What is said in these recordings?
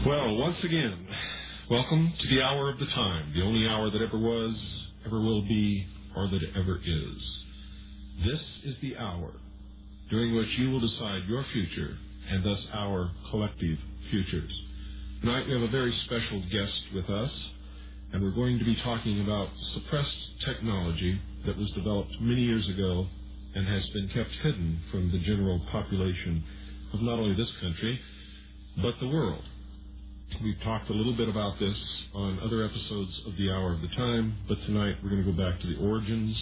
Well, once again, welcome to the hour of the time, the only hour that ever was, ever will be, or that ever is. This is the hour during which you will decide your future and thus our collective futures. Tonight we have a very special guest with us, and we're going to be talking about suppressed technology that was developed many years ago and has been kept hidden from the general population of not only this country, but the world. We've talked a little bit about this on other episodes of the Hour of the Time, but tonight we're going to go back to the origins.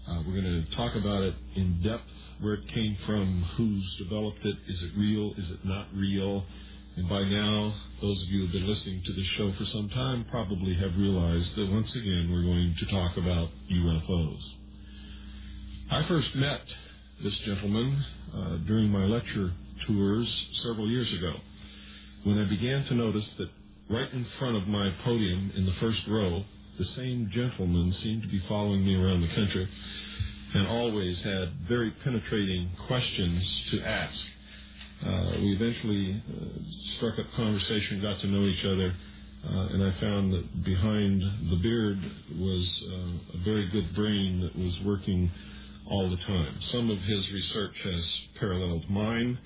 We're going to talk about it in depth, where it came from, who's developed it, is it real, is it not real? And by now, those of you who have been listening to this show for some time probably have realized that once again we're going to talk about UFOs. I first met this gentleman during my lecture tours several years ago, when I began to notice that right in front of my podium in the first row, the same gentleman seemed to be following me around the country and always had very penetrating questions to ask. We eventually struck up conversation, got to know each other, and I found that behind the beard was a very good brain that was working all the time. Some of his research has paralleled mine,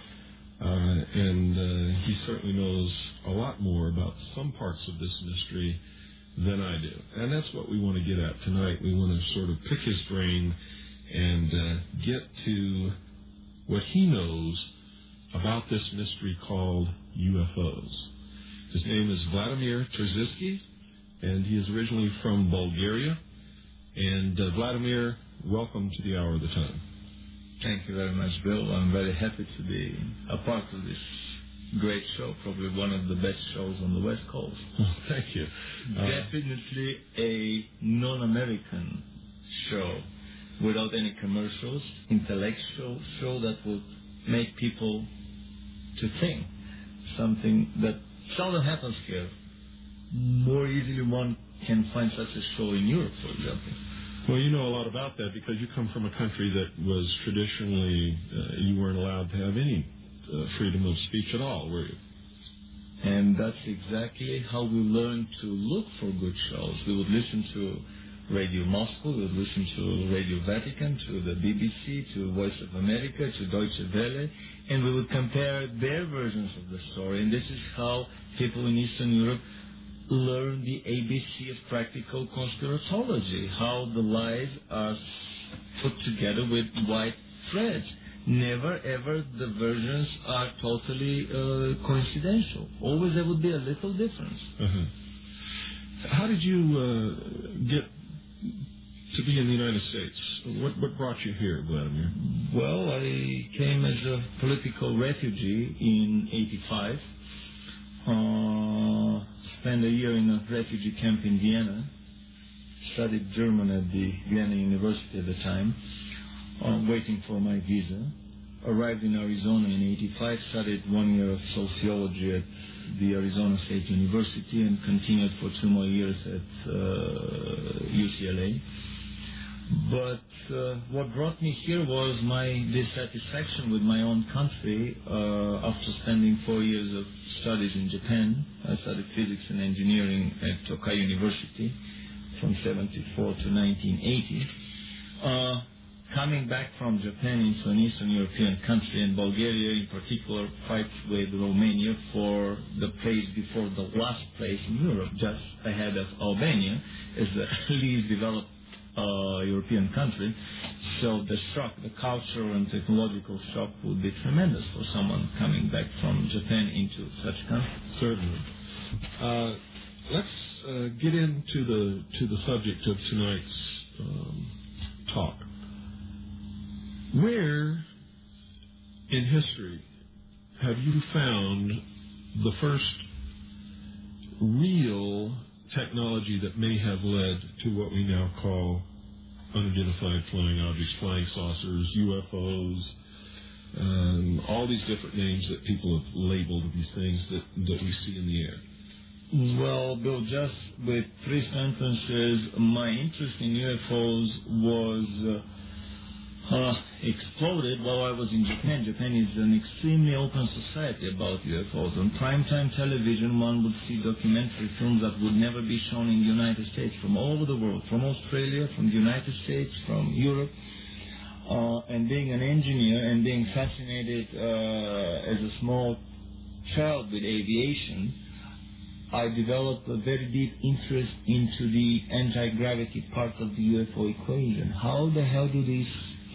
and he certainly knows a lot more about some parts of this mystery than I do. And that's what we want to get at tonight. We want to sort of pick his brain and get to what he knows about this mystery called UFOs. His name is Vladimir Terziski, and he is originally from Bulgaria. And Vladimir, welcome to the Hour of the Time. Thank you very much, Bill. I'm very happy to be a part of this great show, probably one of the best shows on the West Coast. Thank you. Definitely a non-American show, without any commercials, intellectual show that would make people to think, something that seldom happens here. More easily one can find such a show in Europe, for example. Well, you know a lot about that because you come from a country that was traditionally, you weren't allowed to have any freedom of speech at all, were you? And that's exactly how we learned to look for good shows. We would listen to Radio Moscow, we would listen to Radio Vatican, to the BBC, to Voice of America, to Deutsche Welle, and we would compare their versions of the story. And this is how people in Eastern Europe learn the ABC of practical conspiratology, how the lies are put together with white threads. Never ever the versions are totally coincidental. Always there would be a little difference. Uh-huh. How did you get to be in the United States? What brought you here, Vladimir? Well, I came as a political refugee in '85. Spent a year in a refugee camp in Vienna, studied German at the Vienna University at the time, waiting for my visa. Arrived in Arizona in '85, studied 1 year of sociology at the Arizona State University and continued for 2 more years at UCLA. But what brought me here was my dissatisfaction with my own country after spending 4 years of studies in Japan. I studied physics and engineering at Tokai University from '74 to 1980. Coming back from Japan into an Eastern European country, and Bulgaria in particular fights with Romania for the place before the last place in Europe, just ahead of Albania, as the least developed European country. So the shock, the cultural and technological shock would be tremendous for someone coming back from Japan into such a country. Certainly. Let's get into the subject of tonight's talk. Where in history have you found the first real technology that may have led to what we now call unidentified flying objects, flying saucers, UFOs, all these different names that people have labeled these things that we see in the air? Well, Bill, just with 3 sentences, my interest in UFOs was exploded while I was in Japan. Japan is an extremely open society about UFOs. On primetime television, one would see documentary films that would never be shown in the United States, from all over the world, from Australia, from the United States, from Europe. And being an engineer and being fascinated as a small child with aviation, I developed a very deep interest into the anti-gravity part of the UFO equation. How the hell do these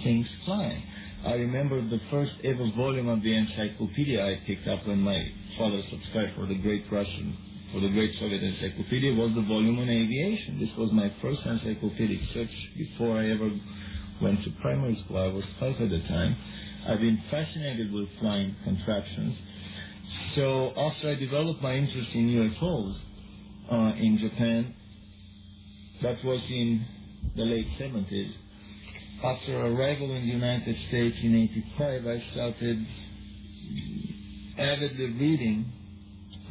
things fly? I remember the first ever volume of the encyclopedia I picked up when my father subscribed for the Great Soviet Encyclopedia was the volume on aviation. This was my first encyclopedic search before I ever went to primary school. I was 5 at the time. I've been fascinated with flying contraptions. So after I developed my interest in UFOs in Japan, that was in the late 70s. After arrival in the United States in 85, I started avidly reading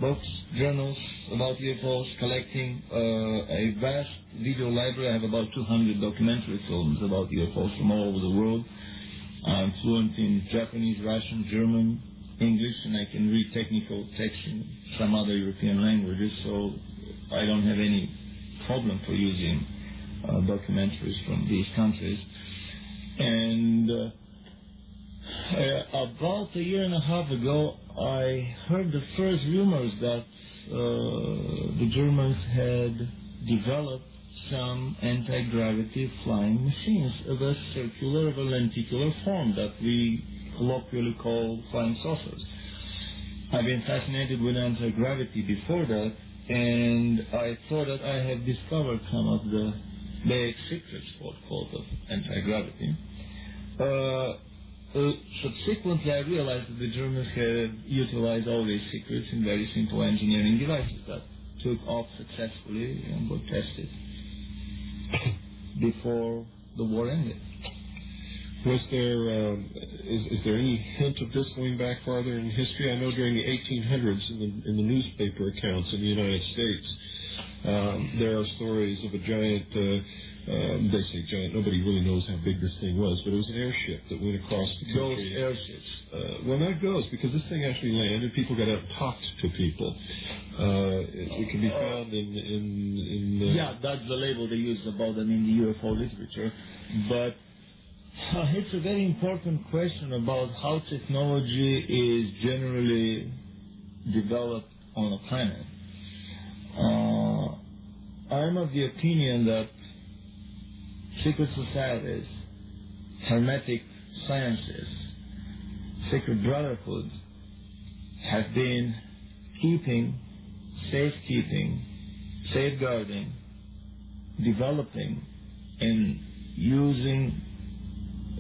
books, journals about UFOs, collecting a vast video library. I have about 200 documentary films about UFOs from all over the world. I'm fluent in Japanese, Russian, German, English, and I can read technical text in some other European languages, so I don't have any problem for using documentaries from these countries. And about a year and a half ago, I heard the first rumors that the Germans had developed some anti-gravity flying machines of a circular, of a lenticular form that we colloquially call flying saucers. I've been fascinated with anti-gravity before that, and I thought that I had discovered some of the basic secrets, quote, of anti-gravity. Subsequently, I realized that the Germans had utilized all these secrets in very simple engineering devices that took off successfully and were tested before the war ended. Was there, is there any hint of this going back farther in history? I know during the 1800s in the newspaper accounts in the United States, there are stories of a giant, they say giant, nobody really knows how big this thing was, but it was an airship that went across the country. Ghost airships. Well, not ghosts, because this thing actually landed. People got out and talked to people. It can be found in yeah, that's the label they use about them in the UFO literature. But it's a very important question about how technology is generally developed on a planet. I'm of the opinion that secret societies, hermetic sciences, secret brotherhoods have been safekeeping, safeguarding, developing, and using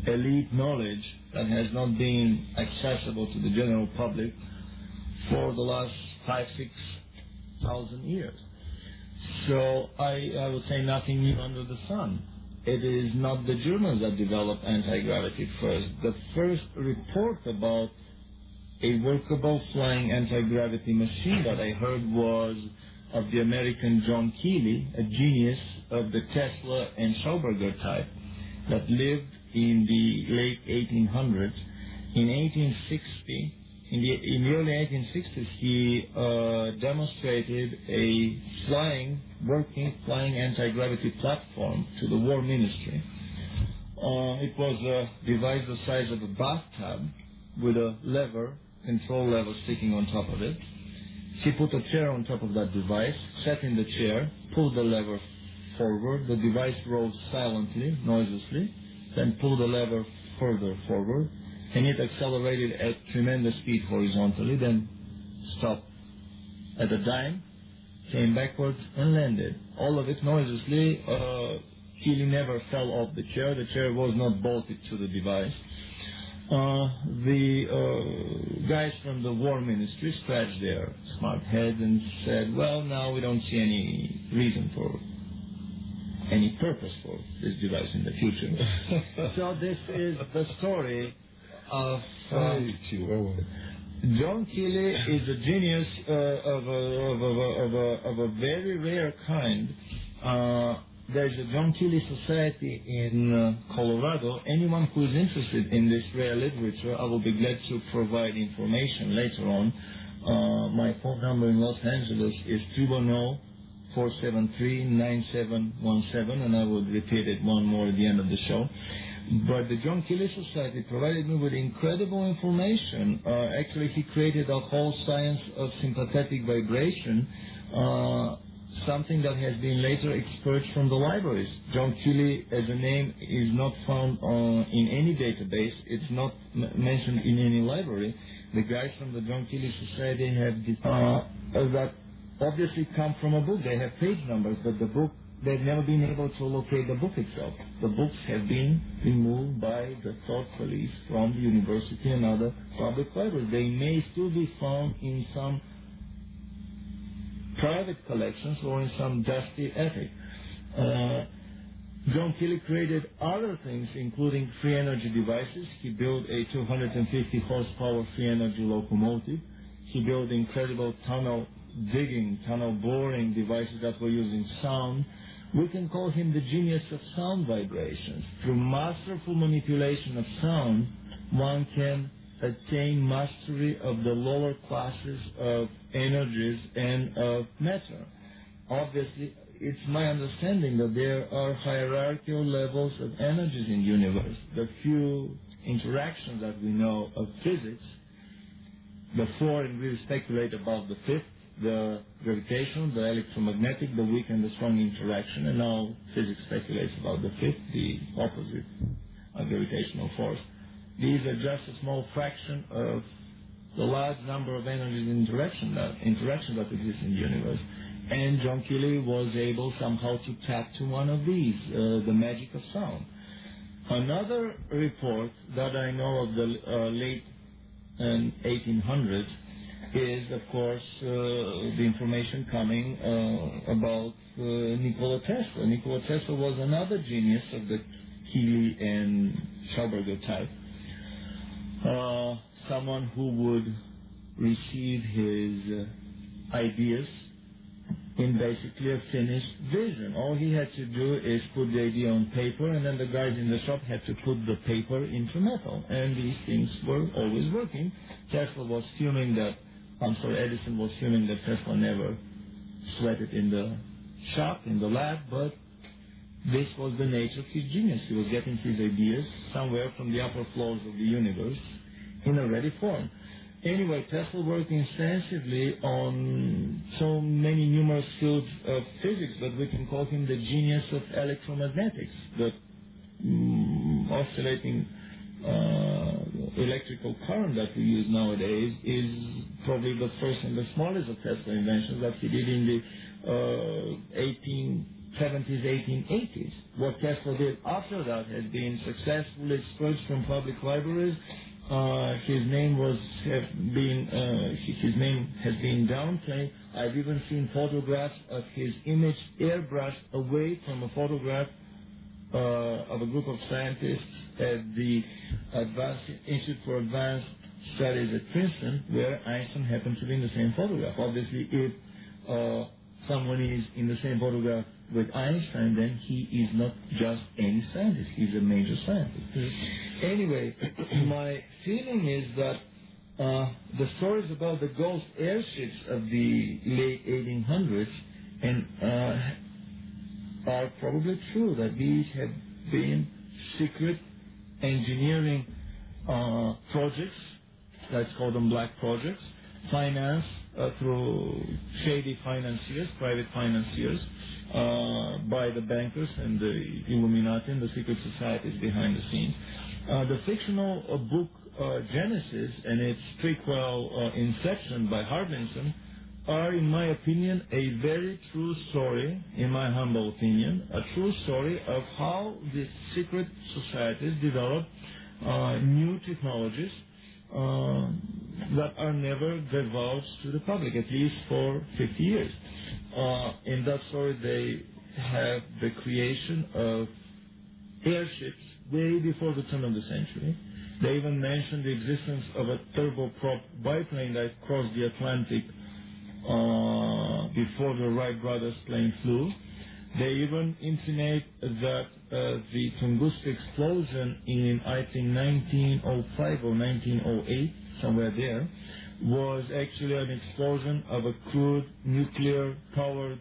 elite knowledge that has not been accessible to the general public for the last 5,000-6,000 years. So I would say nothing new under the sun. It is not the Germans that developed anti-gravity first. The first report about a workable flying anti-gravity machine that I heard was of the American John Keely, a genius of the Tesla and Schauberger type, that lived in the late 1800s. In 1860, in the early 1860s, he demonstrated a working flying anti-gravity platform to the War Ministry. It was a device the size of a bathtub with a control lever sticking on top of it. He put a chair on top of that device, sat in the chair, pulled the lever forward. The device rose silently, noiselessly, then pulled the lever further forward, and it accelerated at tremendous speed horizontally, then stopped at a dime, came backwards, and landed. All of it noiselessly. Keely never fell off the chair. The chair was not bolted to the device. The guys from the War Ministry scratched their smart heads and said, well, now we don't see any reason for any purpose for this device in the future. So this is the story of John Keely is a genius of a very rare kind. there's a John Keeley Society in Colorado. Anyone who is interested in this rare literature, I will be glad to provide information later on. My phone number in Los Angeles is 310-473-9717, and I will repeat it one more at the end of the show. But the John Keeley Society provided me with incredible information. Actually, he created a whole science of sympathetic vibration, something that has been later expurged from the libraries. John Keeley as a name is not found in any database. It's not mentioned in any library. The guys from the John Keeley Society have that obviously come from a book. They have page numbers, but the book, they've never been able to locate the book itself. The books have been removed by the thought police from the university and other public libraries. They may still be found in some private collections or in some dusty attic. John Keeley created other things, including free energy devices. He built a 250 horsepower free energy locomotive. He built incredible tunnel digging, tunnel boring devices that were using sound. We can call him the genius of sound vibrations. Through masterful manipulation of sound, one can attain mastery of the lower classes of energies and of matter. Obviously, it's my understanding that there are hierarchical levels of energies in the universe. The few interactions that we know of physics, the four, and we speculate about the fifth, the gravitational, the electromagnetic, the weak and the strong interaction, and now physics speculates about the fifth, the opposite gravitational force. These are just a small fraction of the large number of energies and interactions that exist in the universe. And John Keeley was able somehow to tap to one of these, the magic of sound. Another report that I know of the late 1800s is, of course, the information coming about Nikola Tesla. Nikola Tesla was another genius of the Keeley and Schauberger type. Someone who would receive his ideas in basically a finished vision. All he had to do is put the idea on paper, and then the guys in the shop had to put the paper into metal. And these things were always working. Edison was fuming that Tesla never sweated in the shop, in the lab, but this was the nature of his genius. He was getting his ideas somewhere from the upper floors of the universe in a ready form. Anyway, Tesla worked extensively on so many numerous fields of physics, but we can call him the genius of electromagnetics. The oscillating electrical current that we use nowadays is probably the first and the smallest of Tesla inventions that he did in the 1870s, 1880s. What Tesla did after that has been successfully expurged from public libraries. His name has been downplayed. I've even seen photographs of his image airbrushed away from a photograph of a group of scientists at the Institute for Advanced Studies at Princeton, where Einstein happened to be in the same photograph. Obviously, if someone is in the same photograph with Einstein, then he is not just any scientist. He's a major scientist. Anyway, my feeling is that the stories about the ghost airships of the late 1800s are probably true, that these have been secret engineering projects, let's call them black projects, financed through shady financiers, private financiers, by the bankers and the Illuminati and the secret societies behind the scenes. The fictional book Genesis and its prequel Inception by Harbinson are, in my opinion, a very true story, in my humble opinion, a true story of how the secret societies develop new technologies that are never divulged to the public, at least for 50 years. In that story, they have the creation of airships way before the turn of the century. They even mentioned the existence of a turboprop biplane that crossed the Atlantic before the Wright brothers plane flew. They even intimate that the Tunguska explosion in, I think, 1905 or 1908, somewhere there, was actually an explosion of a crude nuclear-powered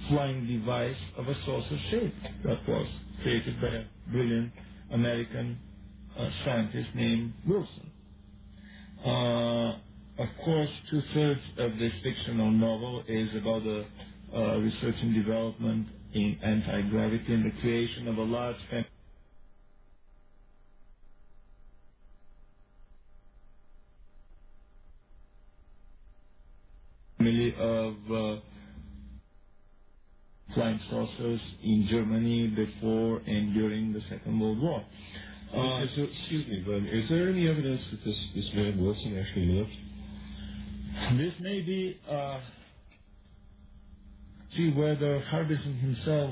flying device of a saucer shape that was created by a brilliant American scientist named Wilson. Of course, 2/3 of this fictional novel is about the research and development in anti-gravity and the creation of a large family of flying saucers in Germany before and during the Second World War. Excuse me, Vladimir, is there any evidence that this man Wilson actually lived? This may be, whether Harbison himself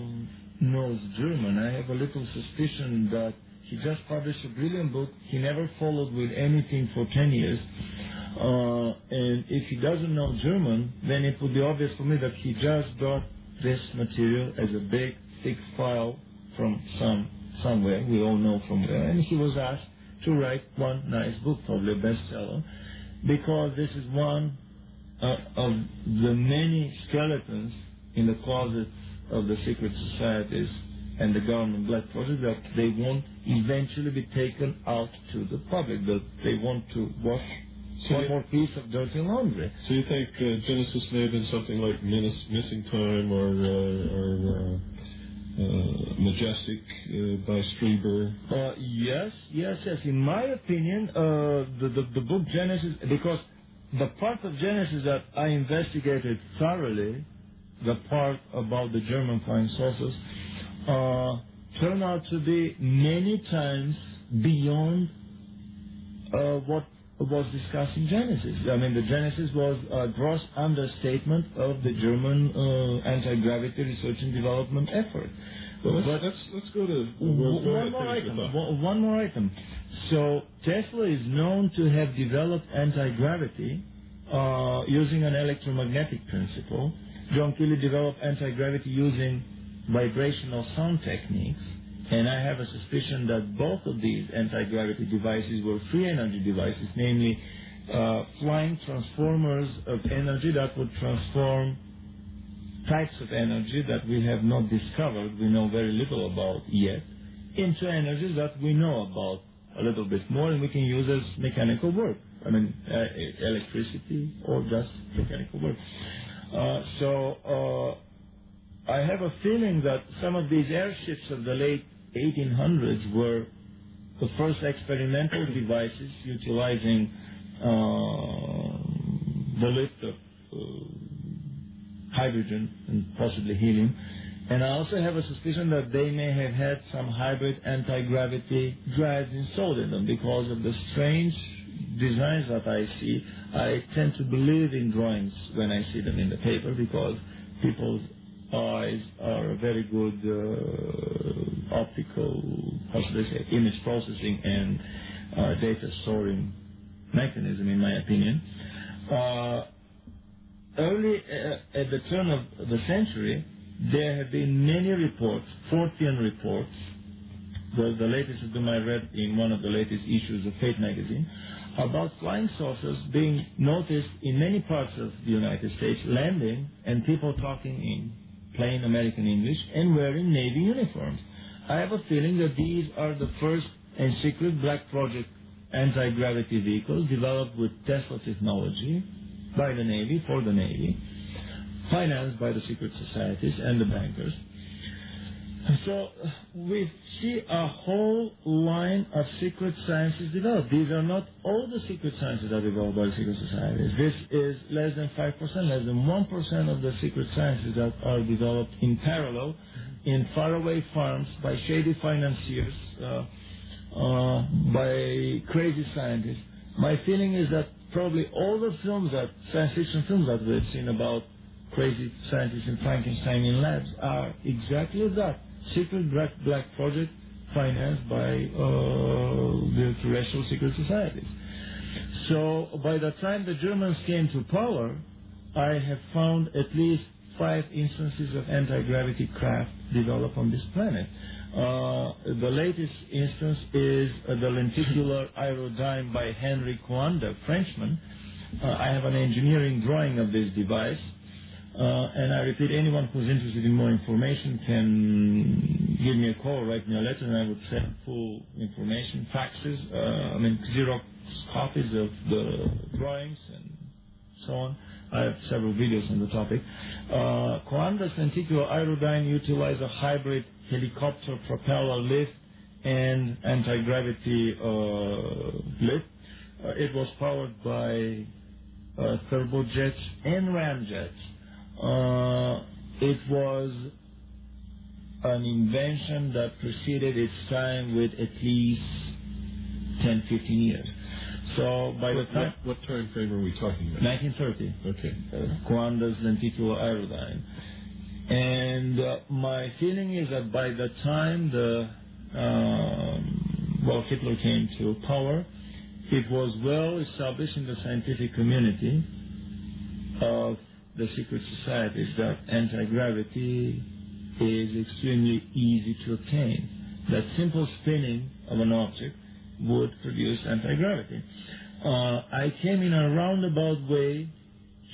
knows German. I have a little suspicion that he just published a brilliant book. He never followed with anything for 10 years. And if he doesn't know German, then it would be obvious for me that he just got this material as a big, thick file from somewhere, we all know from where, and he was asked to write one nice book, probably a bestseller, because this is one of the many skeletons in the closets of the secret societies and the government black project that they won't eventually be taken out to the public, that they want to wash one more piece of dirty laundry. So you think Genesis may have been something like Missing Time or Majestic by Strieber? Yes. In my opinion, the book Genesis, because the part of Genesis that I investigated thoroughly, the part about the German flying saucers, turned out to be many times beyond what was discussed in Genesis. I mean, the Genesis was a gross understatement of the German anti-gravity research and development effort. Well, let's go to one more item. So Tesla is known to have developed anti-gravity using an electromagnetic principle. John Keely developed anti-gravity using vibrational sound techniques. And I have a suspicion that both of these anti-gravity devices were free energy devices, namely flying transformers of energy that would transform types of energy that we have not discovered, we know very little about yet, into energies that we know about a little bit more and we can use as mechanical work. I mean, electricity or just mechanical work. So I have a feeling that some of these airships of the late 1800s were the first experimental devices utilizing the lift of hydrogen and possibly helium. And I also have a suspicion that they may have had some hybrid anti-gravity drives installed in them because of the strange designs that I see. I tend to believe in drawings when I see them in the paper because people's eyes are a very good optical, how should I say, image processing and data storing mechanism, in my opinion. Early at the turn of the century, there have been many reports, Fortean reports, the latest of them I read in one of the latest issues of Fate magazine, about flying saucers being noticed in many parts of the United States, landing and people talking in plain American English and wearing Navy uniforms. I have a feeling that these are the first and secret black project anti-gravity vehicles developed with Tesla technology by the Navy, for the Navy, financed by the secret societies and the bankers. And so we see a whole line of secret sciences developed. These are not all the secret sciences that are developed by the secret societies. This is less than 5%, less than 1% of the secret sciences that are developed in parallel in faraway farms by shady financiers, by crazy scientists. My feeling is that probably all the films, that science fiction films that we've seen about crazy scientists in Frankenstein in labs are exactly that. Secret black project financed by the terrestrial secret societies. So by the time the Germans came to power, I have found at least 5 instances of anti-gravity craft developed on this planet. The latest instance is the lenticular aerodyne by Henry Coanda, Frenchman. I have an engineering drawing of this device. And I repeat, anyone who's interested in more information can give me a call, write me a letter, and I would send full information, faxes, Xerox copies of the drawings and so on. I have several videos on the topic. Coanda's lenticular aerodyne utilized a hybrid helicopter propeller lift and anti-gravity lift. It was powered by turbojets and ramjets. It was an invention that preceded its time with at least 10, 15 years. So by the time... What time frame are we talking about? 1930. Okay. Coanda's lenticular aerodyne. And my feeling is that by the time Hitler came to power, it was well established in the scientific community of the secret societies that anti-gravity is extremely easy to obtain. That simple spinning of an object would produce anti-gravity. I came in a roundabout way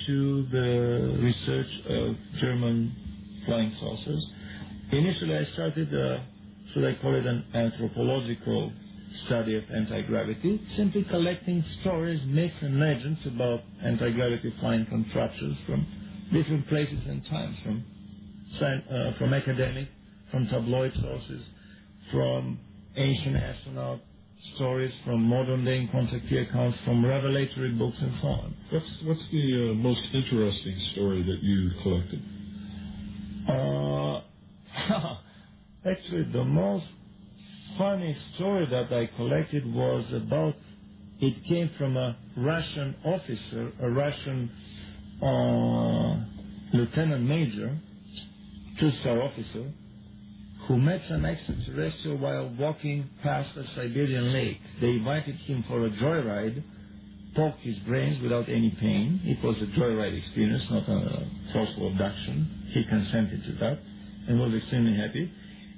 to the research of German flying saucers. Initially, I started, should I call it an anthropological study of anti-gravity, simply collecting stories, myths, and legends about anti-gravity flying contraptions from different places and times, from academic, from tabloid sources, from ancient astronaut stories, from modern-day contactee accounts, from revelatory books, and so on. What's the most interesting story that you collected? Actually, the most funny story that I collected was about, it came from a Russian officer, a Russian lieutenant major, 2-star officer, who met some extraterrestrial while walking past a Siberian lake. They invited him for a joyride, poked his brains without any pain. It was a joyride experience, not a forceful abduction. He consented to that and was extremely happy.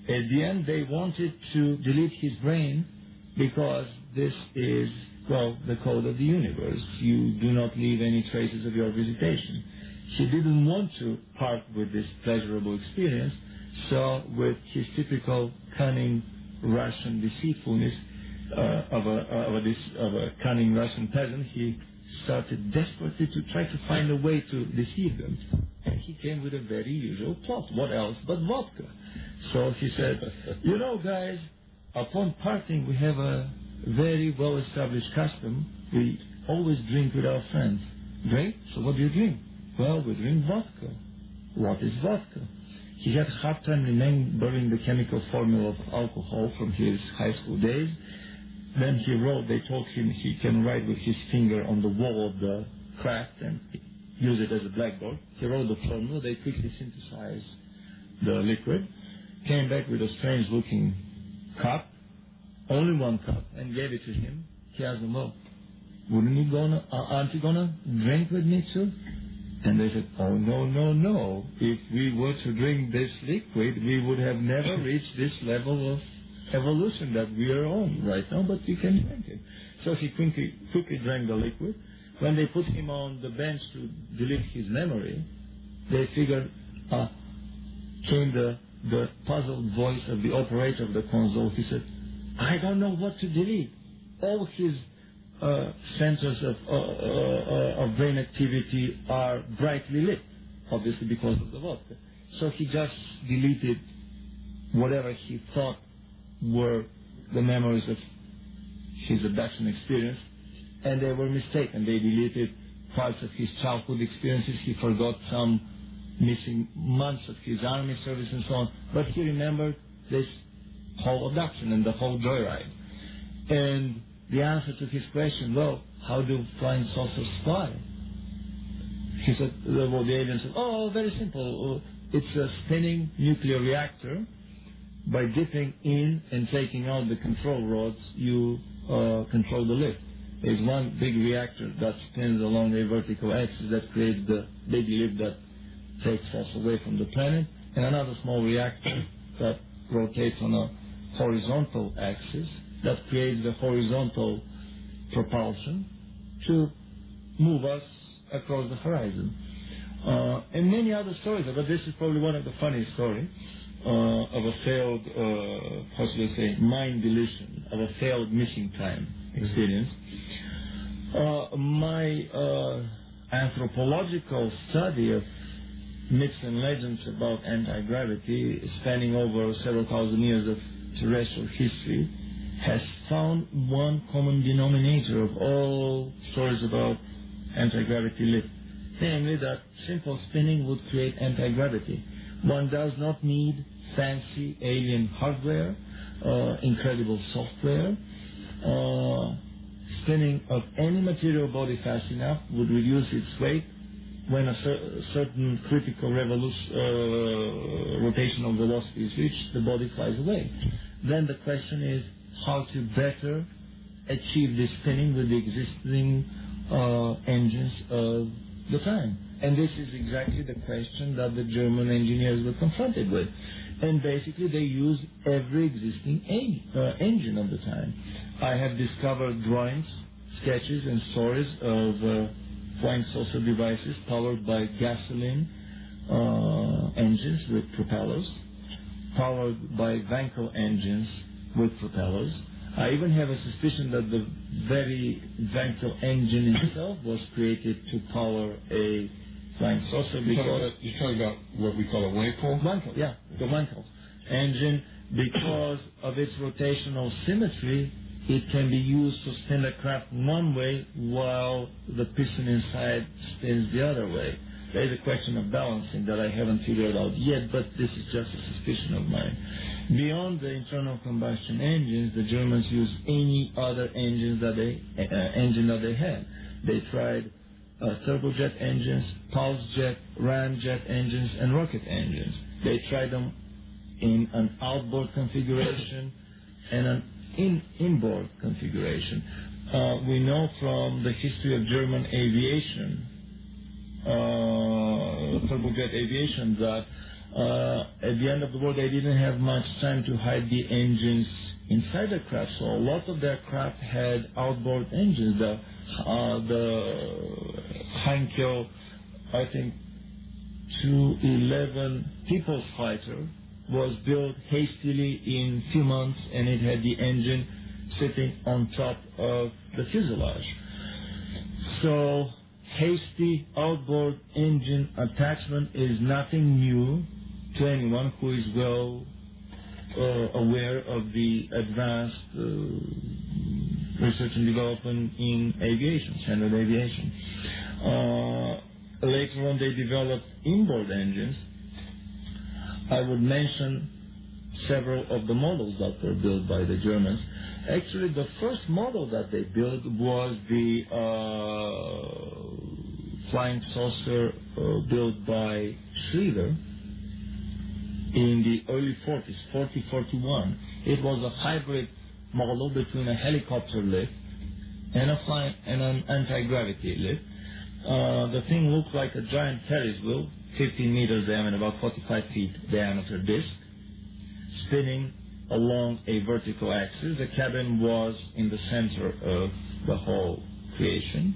At the end, they wanted to delete his brain because this is, the code of the universe. You do not leave any traces of your visitation. He didn't want to part with this pleasurable experience, so with his typical cunning Russian deceitfulness of a cunning Russian peasant, he started desperately to try to find a way to deceive them. And he came with a very usual plot. What else but vodka? So he said, you know, guys, upon parting, we have a very well-established custom. We always drink with our friends. Great. So what do you drink? Well, we drink vodka. What is vodka? He had a hard time remembering the chemical formula of alcohol from his high school days. Then he wrote, they told him he can write with his finger on the wall of the craft and use it as a blackboard. He wrote the formula. They quickly synthesized the liquid, came back with a strange-looking cup, only one cup, and gave it to him. He asked them, well, aren't you gonna drink with me too? And they said, oh, no. If we were to drink this liquid, we would have never reached this level of evolution that we are on right now, but you can drink it. So he quickly drank the liquid. When they put him on the bench to delete his memory, they figured, came the puzzled voice of the operator of the console. He said, I don't know what to delete. All his centers of brain activity are brightly lit, obviously because of the vodka. So he just deleted whatever he thought were the memories of his abduction experience, and they were mistaken. They deleted parts of his childhood experiences. He forgot some missing months of his army service and so on, but he remembered this whole abduction and the whole joyride. And the answer to his question, well, how do flying saucers fly? He said, the alien said, oh, very simple. It's a spinning nuclear reactor. By dipping in and taking out the control rods, you control the lift. There's one big reactor that spins along a vertical axis that creates the big lift that takes us away from the planet, and another small reactor that rotates on a horizontal axis that creates the horizontal propulsion to move us across the horizon. And many other stories, but this is probably one of the funniest stories of a failed, how should I say, mind deletion, of a failed missing time experience. My anthropological study of myths and legends about anti-gravity, spanning over several thousand years of terrestrial history, has found one common denominator of all stories about anti-gravity lift, namely that simple spinning would create anti-gravity. One does not need fancy alien hardware, incredible software. Spinning of any material body fast enough would reduce its weight. When a certain critical rotational velocity is reached, the body flies away. Then the question is how to better achieve this spinning with the existing engines of the time. And this is exactly the question that the German engineers were confronted with. And basically they used every existing engine of the time. I have discovered drawings, sketches, and stories of flying saucer devices powered by gasoline engines with propellers, powered by Wankel engines with propellers. I even have a suspicion that the very Wankel engine itself was created to power a flying saucer because... You're talking about what we call a Wankel? Wankel, yeah, the Wankel engine, because of its rotational symmetry, it can be used to spin the craft one way while the piston inside spins the other way. There is a question of balancing that I haven't figured out yet, but this is just a suspicion of mine. Beyond the internal combustion engines, the Germans used any other engine that they had. They tried turbojet engines, pulse jet, ramjet engines, and rocket engines. They tried them in an outboard configuration and an inboard configuration. We know from the history of German aviation, turbojet aviation, that at the end of the war they didn't have much time to hide the engines inside the craft, so a lot of their craft had outboard engines. The Heinkel, I think, 211 People's Fighter was built hastily in a few months, and it had the engine sitting on top of the fuselage. So hasty outboard engine attachment is nothing new to anyone who is well aware of the advanced research and development in aviation, standard aviation. Later on they developed inboard engines. I would mention several of the models that were built by the Germans. Actually, the first model that they built was the flying saucer built by Schroeder in the early 40s, 41. It was a hybrid model between a helicopter lift and an anti-gravity lift. The thing looked like a giant Ferris wheel, 15 meters diameter, about 45 feet diameter disc, spinning along a vertical axis. The cabin was in the center of the whole creation,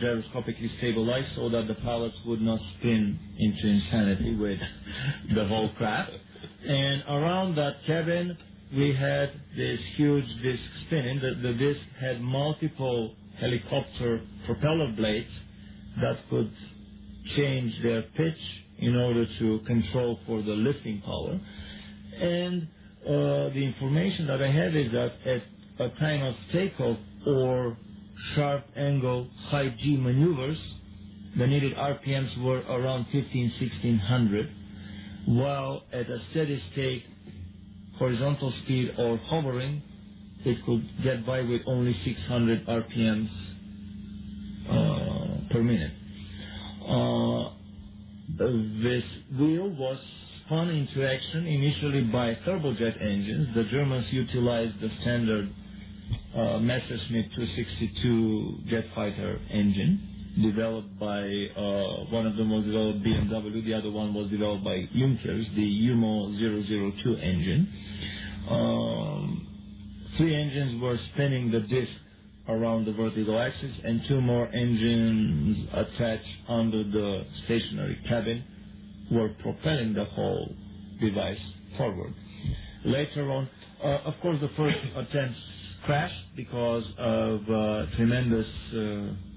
gyroscopically stabilized so that the pilots would not spin into insanity with the whole craft. And around that cabin, we had this huge disc spinning. The disc had multiple helicopter propeller blades that could change their pitch in order to control for the lifting power. And the information that I have is that at a time of takeoff or sharp angle high G maneuvers, the needed RPMs were around 1600, while at a steady state horizontal speed or hovering, it could get by with only 600 RPMs per minute. This wheel was spun into action initially by turbojet engines. The Germans utilized the standard Messerschmitt 262 jet fighter engine, developed by, one of them was developed BMW, the other one was developed by Junkers, the UMO 002 engine. 3 engines were spinning the disc around the vertical axis, and 2 more engines attached under the stationary cabin were propelling the whole device forward. Later on, of course, the first attempts crashed because of tremendous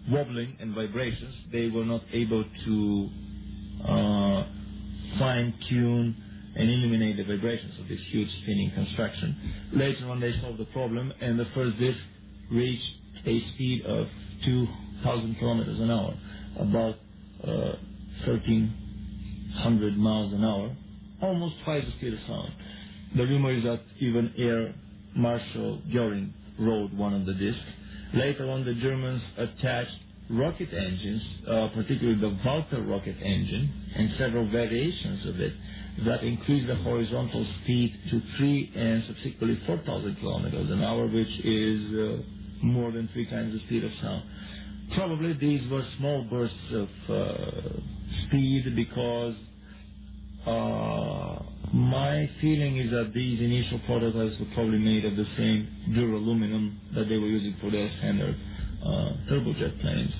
wobbling and vibrations. They were not able to fine-tune and eliminate the vibrations of this huge spinning construction. Later on, they solved the problem, and the first disc reached a speed of 2,000 kilometers an hour, about 1,300 miles an hour, almost twice the speed of sound. The rumor is that even Air Marshal Göring rode one of the discs. Later on, the Germans attached rocket engines, particularly the Walter rocket engine, and several variations of it, that increased the horizontal speed to 3 and subsequently 4,000 kilometers an hour, which is more than 3 times the speed of sound. Probably these were small bursts of speed, because my feeling is that these initial prototypes were probably made of the same duraluminum that they were using for their standard turbojet planes.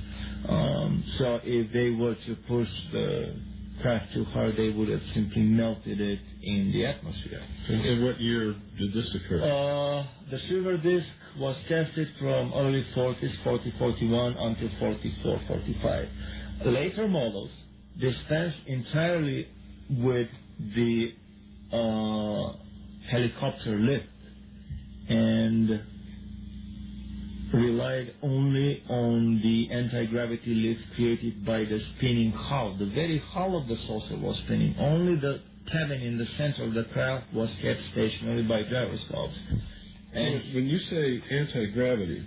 So if they were to push the craft too hard, they would have simply melted it in the atmosphere. In what year did this occur? The silver disc was tested from early 40s, 40-41 until 44-45. Later models dispensed entirely with the helicopter lift and relied only on the anti-gravity lift created by the spinning hull. The very hull of the saucer was spinning. Only the cabin in the center of the craft was kept stationary by gyroscopes. And when you say anti-gravity,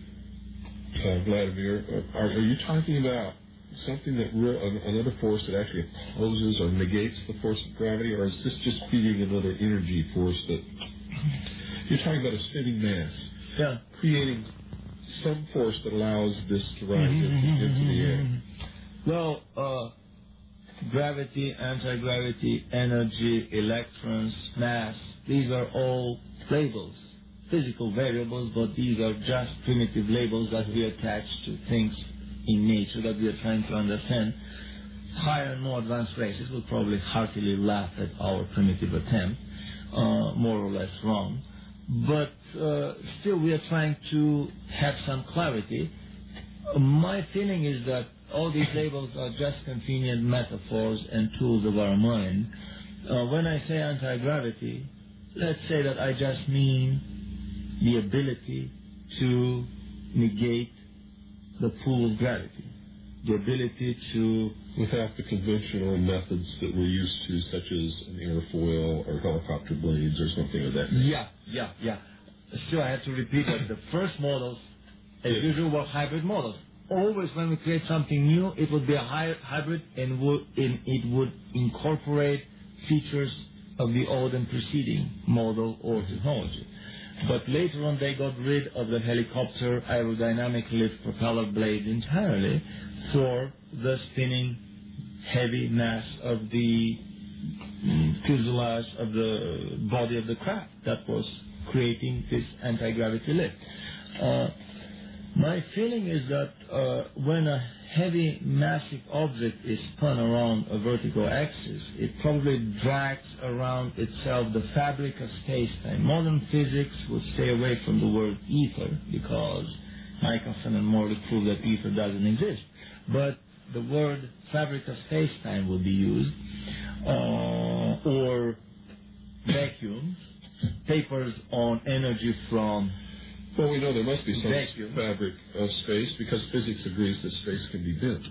Vladimir, are you talking about something that another force that actually opposes or negates the force of gravity, or is this just feeding another energy force that you're talking about a spinning mass, creating some force that allows this to rise into the air? Well, gravity, anti-gravity, energy, electrons, mass, these are all labels, physical variables, but these are just primitive labels that we attach to things in nature that we are trying to understand. Higher and more advanced races will probably heartily laugh at our primitive attempt, more or less wrong. But still, we are trying to have some clarity. My feeling is that all these labels are just convenient metaphors and tools of our mind. When I say anti-gravity, let's say that I just mean the ability to negate the pull of gravity, the ability to... Without the conventional methods that we're used to, such as an airfoil or helicopter blades or something of that nature. Yeah. Still, I have to repeat that the first models, as usual, were hybrid models. Always when we create something new, it would be a hybrid, and it would incorporate features of the old and preceding model or technology. But later on, they got rid of the helicopter aerodynamic lift propeller blade entirely for the spinning heavy mass of the fuselage of the body of the craft that was creating this anti-gravity lift. My feeling is that when a heavy, massive object is spun around a vertical axis, it probably drags around itself the fabric of space-time. Modern physics would stay away from the word ether, because Michelson and Morley proved that ether doesn't exist. But the word fabric of space-time would be used, or vacuums, papers on energy from... Well, we know there must be some fabric of space, because physics agrees that space can be bent.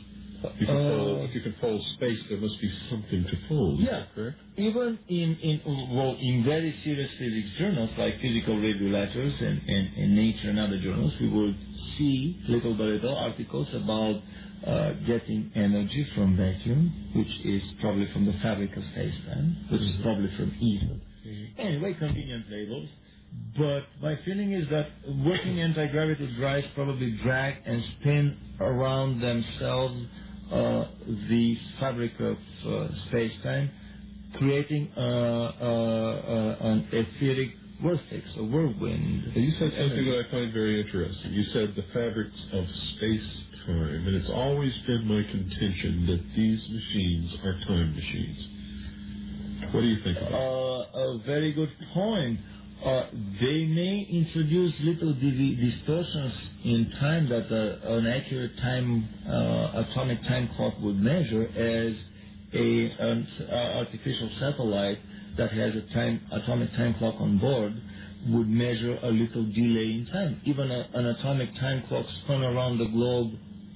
If you can fold space, there must be something to fold. Is that correct? Even in very serious physics journals like Physical Review Letters and Nature and other journals, we will see little by little articles about getting energy from vacuum, which is probably from the fabric of space-time, which is probably from ether. Anyway, convenient labels. But my feeling is that working anti-gravity drives probably drag and spin around themselves the fabric of space-time, creating an etheric vortex, a whirlwind. You said something that I find very interesting. You said the fabrics of space-time, and it's always been my contention that these machines are time machines. What do you think about that? A very good point. They may introduce little distortions in time that an accurate time, atomic time clock would measure, as an artificial satellite that has a atomic time clock on board would measure a little delay in time. Even an atomic time clock spun around the globe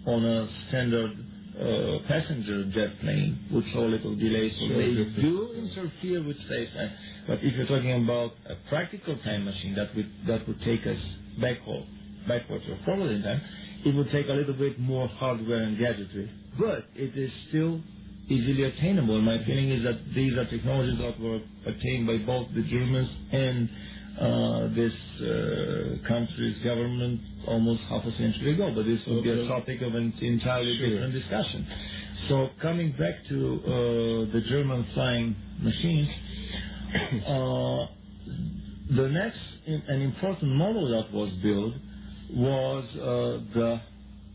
on a standard passenger jet plane would show a little delay, so they do interfere with space-time. But if you're talking about a practical time machine that would take us backwards or forward in time, it would take a little bit more hardware and gadgetry. But it is still easily attainable. And my feeling is that these are technologies that were attained by both the Germans and this country's government almost half a century ago. But this would be a topic of an entirely different discussion. So coming back to the German flying machines, the next an important model that was built was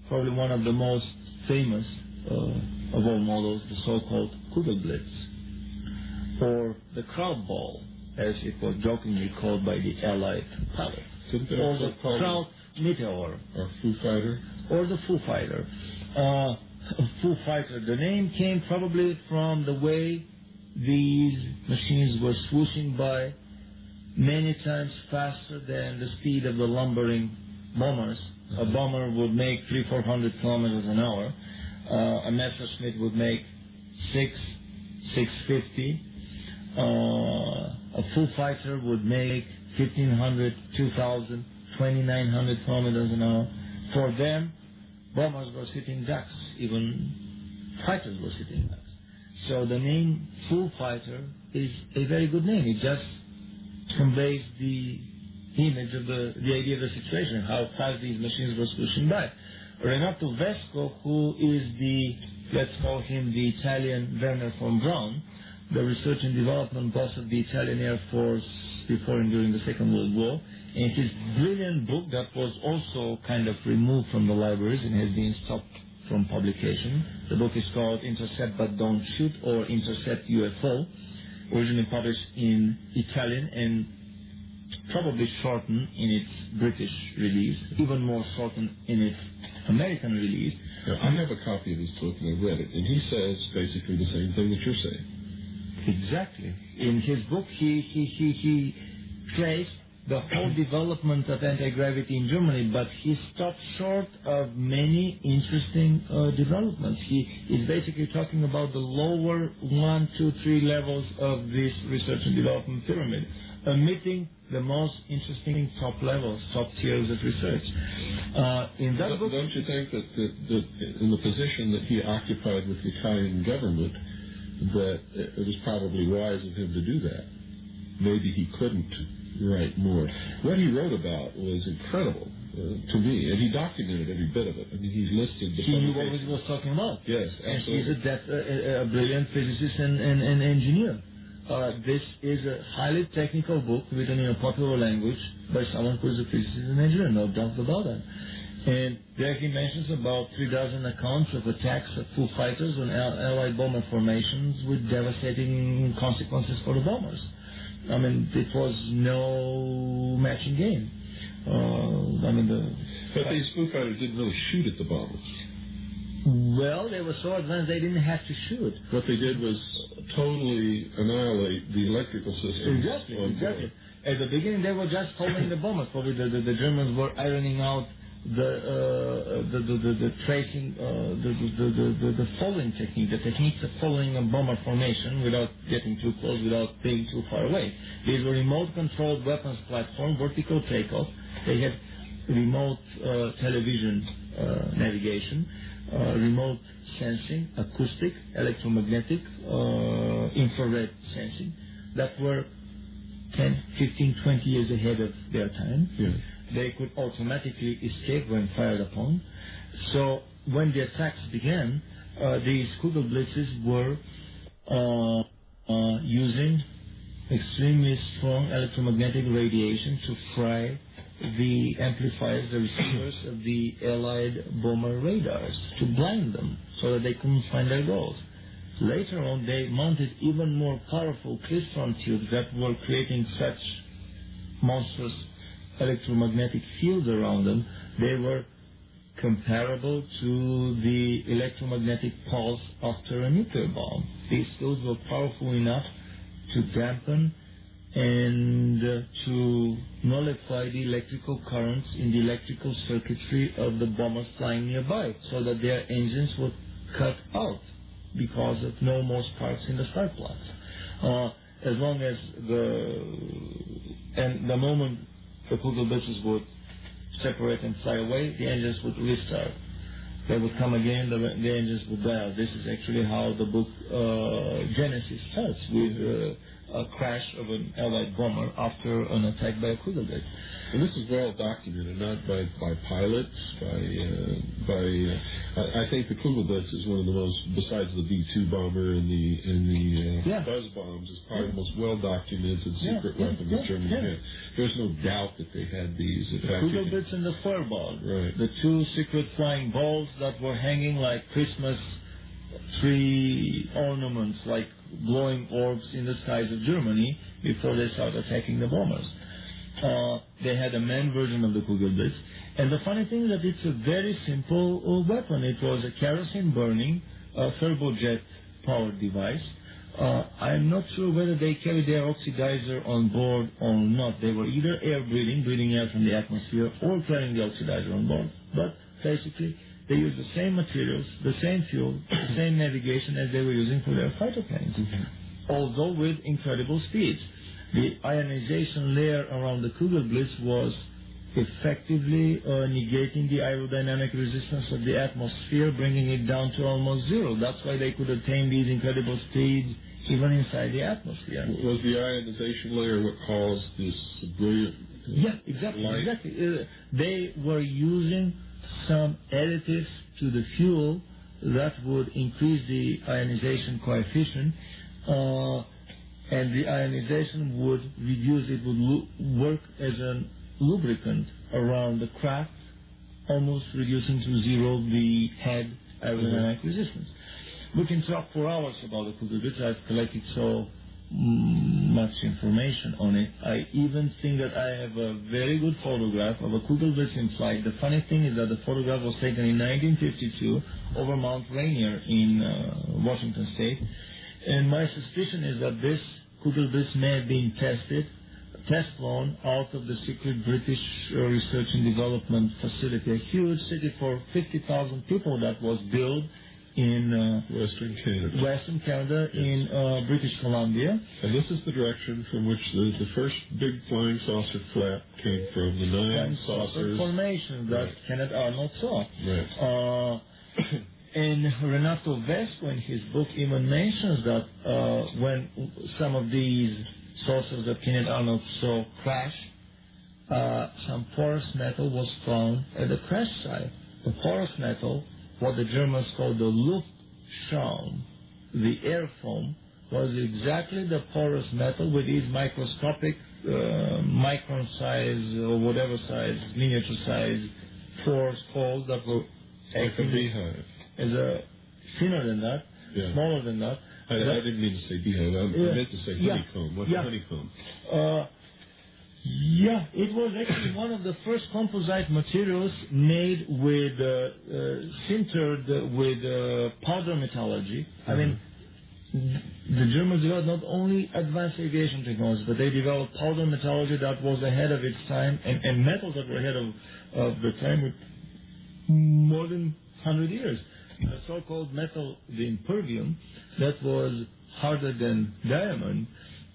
probably one of the most famous of all models, the so-called Kugelblitz, or the crowd ball, as it was jokingly called by the Allied pilots, or the crowd meteor, or Foo Fighter, or the Foo Fighter. Foo Fighter. The name came probably from the way these machines were swooshing by many times faster than the speed of the lumbering bombers. A bomber would make 300-400 kilometers an hour. A Messerschmitt would make 650. A Foo Fighter would make 1,500, 2,000, 2,900 kilometers an hour. For them, bombers were sitting ducks. Even fighters were sitting ducks. So the name Foo Fighter is a very good name. It just conveys the image of the idea of the situation, how fast these machines were swooshing by. Renato Vesco, who is let's call him the Italian Werner von Braun, the research and development boss of the Italian Air Force before and during the Second World War, in his brilliant book that was also kind of removed from the libraries and has been stopped from publication. The book is called Intercept But Don't Shoot, or Intercept UFO, originally published in Italian and probably shortened in its British release, even more shortened in its American release. Yeah, I have a copy of his book and I've read it, and he says basically the same thing that you're saying. Exactly. In his book, he traced the whole development of anti-gravity in Germany, but he stopped short of many interesting developments. He is basically talking about the lower 1, 2, 3 levels of this research and development pyramid, omitting the most interesting top levels, top tiers of research. In that book, don't you think that in the position that he occupied with the Italian government, that it was probably wise of him to do that? Maybe he couldn't write more. What he wrote about was incredible to me, and he documented every bit of it. I mean, he's listed the. He knew what he was talking about. Yes, absolutely. And he's a brilliant physicist and engineer. This is a highly technical book written in a popular language by someone who is a physicist and engineer, no doubt about that. And there he mentions about 3,000 accounts of attacks of Foo Fighters on Allied bomber formations with devastating consequences for the bombers. I mean, it was no matching game. But these Foo Fighters didn't really shoot at the bombers. Well, they were so advanced they didn't have to shoot. What they did was totally annihilate the electrical system. Exactly. At the beginning, they were just following the bombers. Probably the Germans were ironing out the tracing, the following technique, the techniques of following a bomber formation without getting too close, without being too far away. These were remote-controlled weapons platform, vertical takeoff. They had remote television navigation, remote sensing, acoustic, electromagnetic, infrared sensing, that were 10, 15, 20 years ahead of their time. Yeah. They could automatically escape when fired upon. So when the attacks began, these Kugelblitzes were using extremely strong electromagnetic radiation to fry the amplifiers, the receivers of the Allied bomber radars, to blind them so that they couldn't find their goals. Later on, they mounted even more powerful klystron tubes that were creating such monstrous electromagnetic fields around them. They were comparable to the electromagnetic pulse after a nuclear bomb. These fields were powerful enough to dampen and to nullify the electrical currents in the electrical circuitry of the bombers flying nearby, so that their engines would cut out because of no more sparks in the spark plugs. As long as the moment the Kugelblitzes would separate and fly away, the engines would restart. They would come again, the engines would die out. This is actually how the book Genesis starts, with a crash of an Allied bomber after an attack by a Kugelblitz. And this is well documented, not by pilots, I think the Kugelblitz is one of the most, besides the B-2 bomber and the buzz bombs, is probably the most well documented secret weapon that Germany had. There's no doubt that they had these. The Kugelblitz and the Feuerball, right. The two secret flying balls that were hanging like Christmas tree ornaments, like glowing orbs in the skies of Germany before they started attacking the bombers. They had a manned version of the Kugelblitz. And the funny thing is that it's a very simple weapon. It was a kerosene-burning turbojet-powered device. I'm not sure whether they carried their oxidizer on board or not. They were either breathing air from the atmosphere, or carrying the oxidizer on board. But basically, they used the same materials, the same fuel, the same navigation as they were using for their fighter planes, although with incredible speeds. The ionization layer around the Kugelblitz was effectively negating the aerodynamic resistance of the atmosphere, bringing it down to almost zero. That's why they could attain these incredible speeds even inside the atmosphere. Was the ionization layer what caused this brilliant light? Exactly. They were using some additives to the fuel that would increase the ionization coefficient, and the ionization would reduce, it would work as a lubricant around the craft, almost reducing to zero the head aerodynamic resistance. We can talk for hours about the Kugelblitz. I've collected so much information on it. I even think that I have a very good photograph of a Kugelblitz in flight. The funny thing is that the photograph was taken in 1952 over Mount Rainier in Washington State. And my suspicion is that this Kugelblitz may have been test flown out of the secret British research and development facility, a huge city for 50,000 people that was built in Western Canada in British Columbia. And this is the direction from which the first big flying saucer flap came from, the nine saucers formation that Kenneth Arnold saw. Right. And Renato Vesco in his book even mentions that when some of these saucers that Kenneth Arnold saw crash, some porous metal was found at the crash site. The porous metal, what the Germans call the Luftschaum, the air foam, was exactly the porous metal with these microscopic micron size or whatever size, miniature size pores, holes that were like a beehive. As a thinner than that, smaller than that. I didn't mean to say beehive. I meant to say honeycomb. What's a honeycomb? It was actually one of the first composite materials made with sintered with powder metallurgy. I mean, the Germans developed not only advanced aviation technology, but they developed powder metallurgy that was ahead of its time, and metals that were ahead of the time with more than 100 years. The so-called metal, the impervium, that was harder than diamond,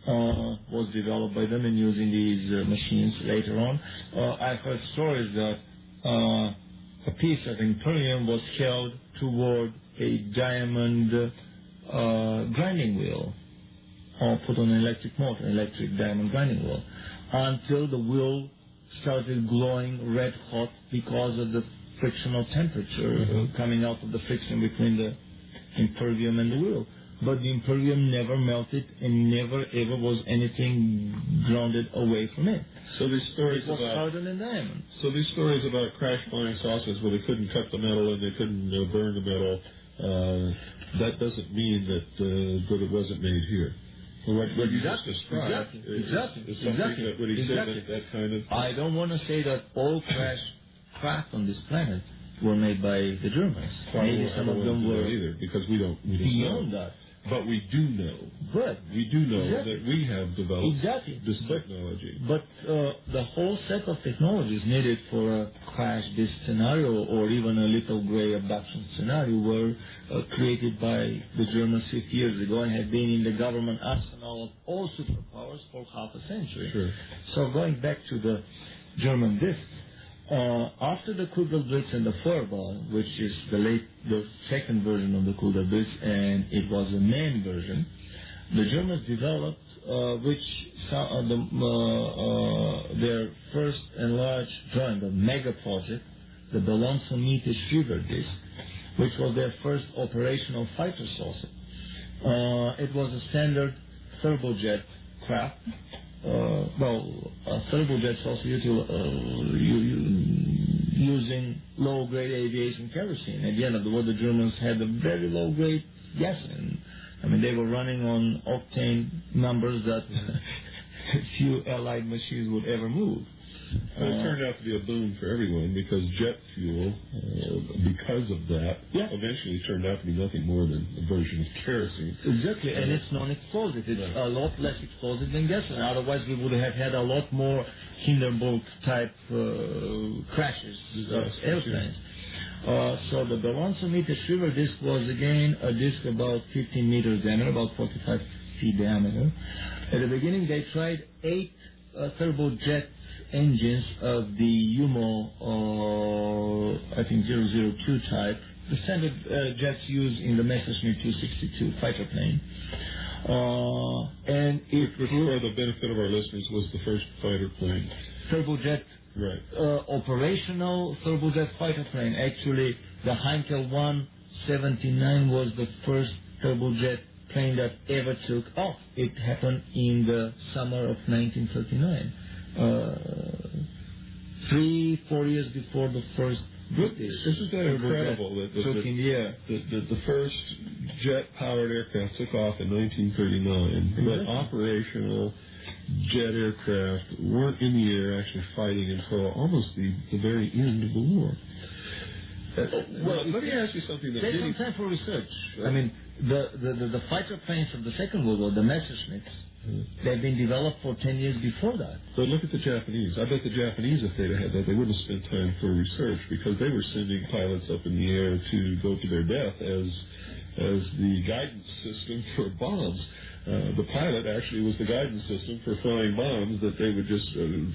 was developed by them and using these machines later on. I've heard stories that a piece of impervium was held toward a diamond grinding wheel. put on an electric motor, electric diamond grinding wheel, until the wheel started glowing red hot because of the frictional temperature coming out of the friction between the impervium and the wheel. But the impervium never melted and never ever was anything grounded away from it. So these stories it was about harder than diamond. So these stories about crash flying saucers where they couldn't cut the metal and they couldn't burn the metal, that doesn't mean that it wasn't made here. What you just described is something that what he said that kind of. I don't want to say that all craft on this planet were made by the Germans. Maybe some of them were either because we don't beyond know. that. But we do know. But we do know that we have developed this technology. But the whole set of technologies needed for a crash disk scenario or even a little gray abduction scenario were created by the Germans 50 years ago and have been in the government arsenal of all superpowers for half a century. Sure. So going back to the German discs, after the Kugelblitz and the Feuerball, which is the second version of the Kugelblitz, and it was a main version, the Germans developed their first enlarged drawing, the mega project, the Balancen-Miete Schreiber disc, which was their first operational fighter saucer. It was a standard turbojet craft. A turbojet saucer using low-grade aviation kerosene. At the end of the war, the Germans had a very low-grade gasoline. I mean, they were running on octane numbers that few Allied machines would ever move. Well, it turned out to be a boon for everyone because jet fuel, because of that, eventually turned out to be nothing more than a version of kerosene. Exactly, and it's non-explosive. It's a lot less explosive than gasoline. Otherwise, we would have had a lot more Hindenburg-type crashes of airplanes. So the Balancen-Miete Schreiber disc was, again, a disc about 15 meters diameter, about 45 feet diameter. At the beginning, they tried 8 turbojet engines of the UMO, I think 002 type, the standard jets used in the Messerschmitt 262 fighter plane. And it which for the benefit of our listeners was the first fighter plane. Turbojet, right? Operational turbojet fighter plane. Actually, the Heinkel 179 was the first turbojet plane that ever took off. It happened in the summer of 1939. 3-4 years before the first British. Isn't that incredible that the first jet-powered aircraft took off in 1939, but operational jet aircraft weren't in the air actually fighting until almost the very end of the war. Let me ask you something that take some time for research. I mean, the fighter planes of the Second World War, the Messerschmitts, they've been developed for 10 years before that. But look at the Japanese. I bet the Japanese, if they'd had that, they wouldn't have spent time for research because they were sending pilots up in the air to go to their death as the guidance system for bombs. The pilot actually was the guidance system for flying bombs that they would just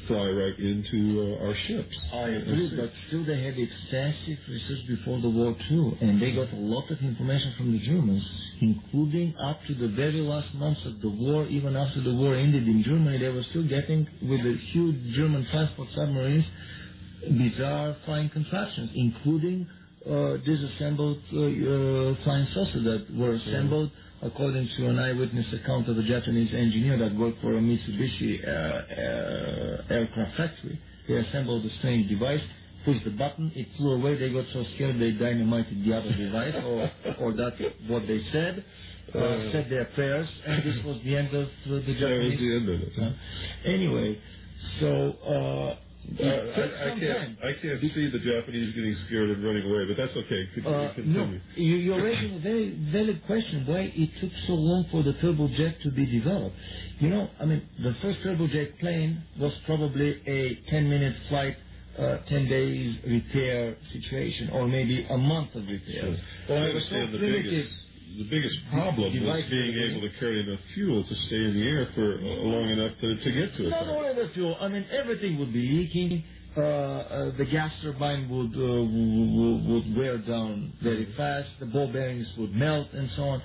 fly right into our ships. I agree, but still they had extensive research before the war too, and they got a lot of information from the Germans, including up to the very last months of the war. Even after the war ended in Germany, they were still getting, with the huge German transport submarines, bizarre flying contraptions, including disassembled flying saucers that were assembled according to an eyewitness account of a Japanese engineer that worked for a Mitsubishi aircraft factory. They assembled a strange device, pushed the button, it flew away, they got so scared they dynamited the other device, or that's what they said, said their prayers, and this was the end of the Japanese. That was the end of it. Anyway, so... I can't see the Japanese getting scared and running away, but that's okay. Continue. No, you're raising a very valid question, why it took so long for the turbojet to be developed. You know, I mean, the first turbojet plane was probably a 10-minute flight, 10 days repair situation, or maybe a month of repair. Sure. Well, I understand the biggest problem was being able to carry enough fuel to stay in the air for long enough to get to it. Not only the fuel. I mean, everything would be leaking. the gas turbine would wear down very fast, the ball bearings would melt, and so on.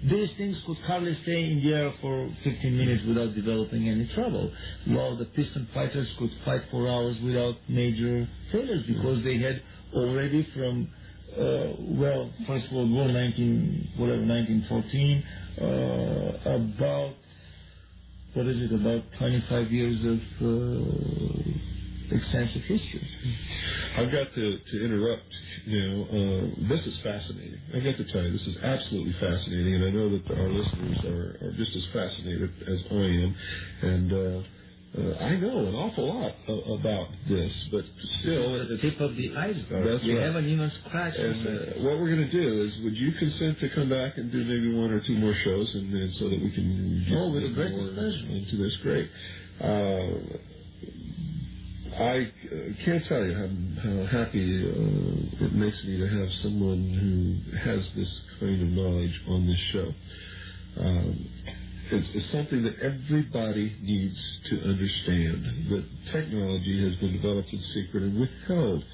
These things could hardly stay in the air for 15 minutes without developing any trouble, while the piston fighters could fight for hours without major failures because they had already from, First World War, 1914, about 25 years of extensive history. I've got to interrupt now. This is fascinating. I've got to tell you, this is absolutely fascinating, and I know that our listeners are just as fascinated as I am. And I know an awful lot about this, but still... It's the tip of the iceberg. That's we right. haven't even scratched and it. what we're going to do is, would you consent to come back and do maybe one or two more shows, and so that we can get with a great more pleasure. into this? Great. I can't tell you how happy it makes me to have someone who has this kind of knowledge on this show. It's something that everybody needs to understand, that technology has been developed in secret and withheld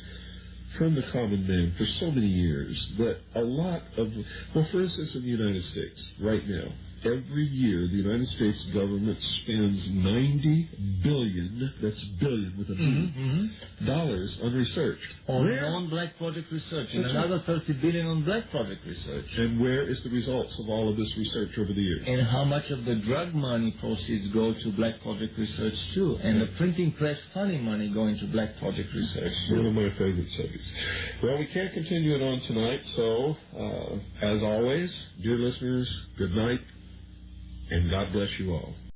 from the common man for so many years that a lot of, for instance, in the United States, right now, every year the United States government spends $90 billion, that's billion with a B, dollars on research. On non-black project research, and another $30 billion on black project research. And where is the results of all of this research over the years? And how much of the drug money proceeds go to black project research too? And the printing press funding money going to black project research too. One of my favorite subjects. Well, we can't continue it on tonight, so as always, dear listeners, good night, and God bless you all.